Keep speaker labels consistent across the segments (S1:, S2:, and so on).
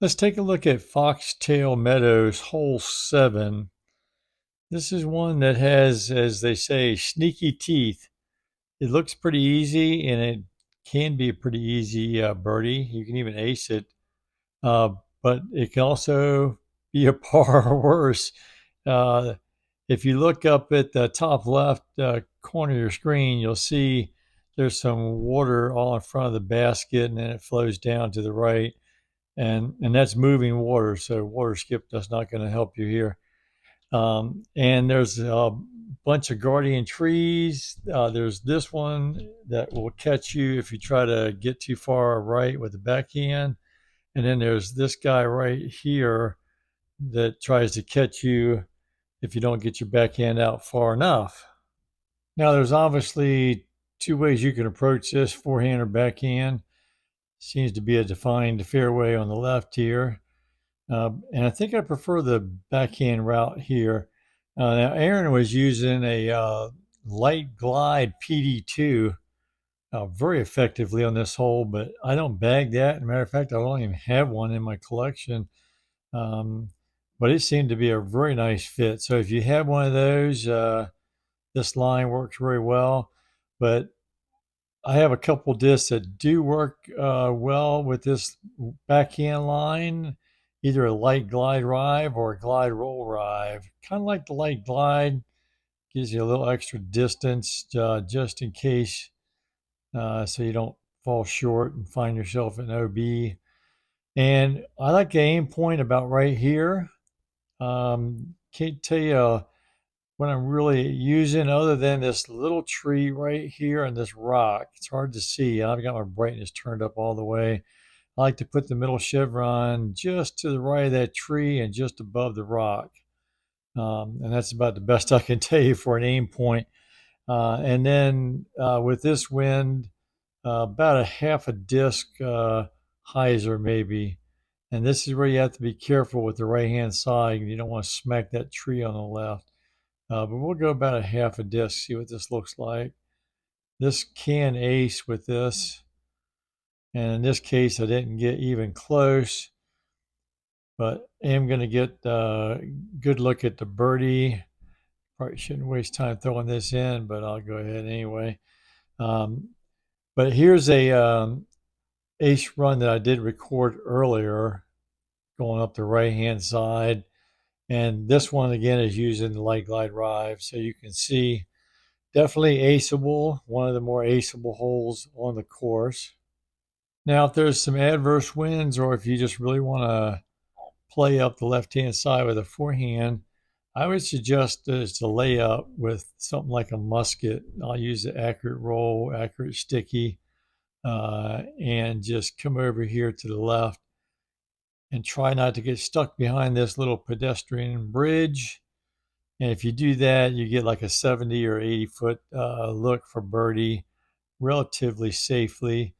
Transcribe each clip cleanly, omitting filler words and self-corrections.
S1: Let's take a look at Foxtail Meadows hole 7. This is one that has, as they say, sneaky teeth. It looks pretty easy, and it can be a pretty easy birdie. You can even ace it, uh, but it can also be a par or worse. Uh, if you look up at the top left corner of your screen, you'll see there's some water all in front of the basket, and then it flows down to the right, and that's moving water. So water skip that's not going to help you here. And there's a bunch of guardian trees. There's this one that will catch you if you try to get too far right with the backhand. And then there's this guy right here that tries to catch you if you don't get your backhand out far enough. Now, there's obviously two ways you can approach this, forehand or backhand. Seems to be a defined fairway on the left here. And I think I prefer the backhand route here. Now, Aaron was using a light glide PD2 very effectively on this hole, but I don't bag that. As a matter of fact, I don't even have one in my collection. Um, but it seemed to be a very nice fit. So if you have one of those, this line works very well. But I have a couple discs that do work well with this backhand line, either a light glide rive or a glide roll rive. Kind of like the light glide, gives you a little extra distance just in case, so you don't fall short and find yourself in OB. And I like the aim point about right here. Can't tell you what I'm really using other than this little tree right here and this rock. It's hard to see. I've got my brightness turned up all the way. I like to put the middle chevron just to the right of that tree and just above the rock. And that's about the best I can tell you for an aim point. And then with this wind, about a half a disc hyzer maybe. And this is where you have to be careful with the right hand side. You don't want to smack that tree on the left. But we'll go about a half a disc, see what this looks like. This can ace with this. And in this case, I didn't get even close, but I am going to get a good look at the birdie. Probably shouldn't waste time throwing this in, but I'll go ahead anyway. Um, but here's a ace run that I did record earlier, going up the right-hand side. And this one, again, is using the light glide rive. So you can see definitely aceable, one of the more aceable holes on the course. Now, if there's some adverse winds or if you just really want to play up the left-hand side with a forehand, I would suggest is to lay up with something like a musket. I'll use the accurate roll, accurate sticky, and just come over here to the left and try not to get stuck behind this little pedestrian bridge. And if you do that, you get like a 70 or 80 foot look for birdie relatively safely.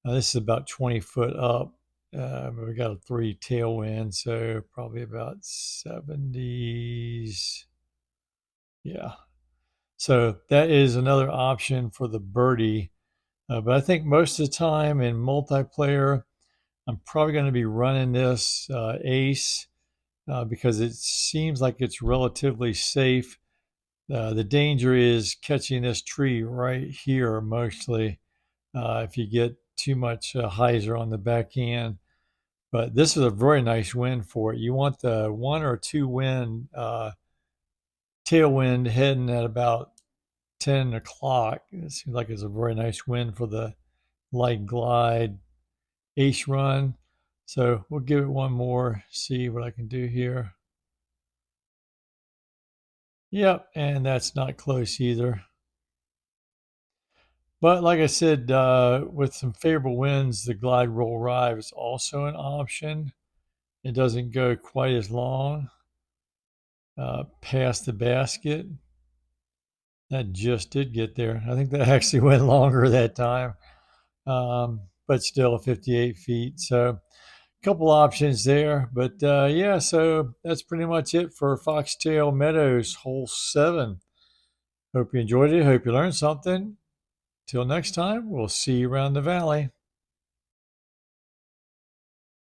S1: This is about 20 foot up. We got a 3 tailwind, so probably about 70s. Yeah. So that is another option for the birdie. But I think most of the time in multiplayer, I'm probably going to be running this ace because it seems like it's relatively safe. The danger is catching this tree right here mostly if you get too much hyzer on the backhand. But this is a very nice wind for it. You want the 1 or 2 wind tailwind heading at about 10 o'clock. It seems like it's a very nice wind for the light glide ace run. So we'll give it one more, see what I can do here. Yep, and that's not close either. But like I said, with some favorable winds, the glide roll rive is also an option. It doesn't go quite as long past the basket. That just did get there. I think that actually went longer that time, but still 58 feet. So a couple options there. But yeah, so that's pretty much it for Foxtail Meadows, hole 7. Hope you enjoyed it. Hope you learned something. Till next time, we'll see you around the valley.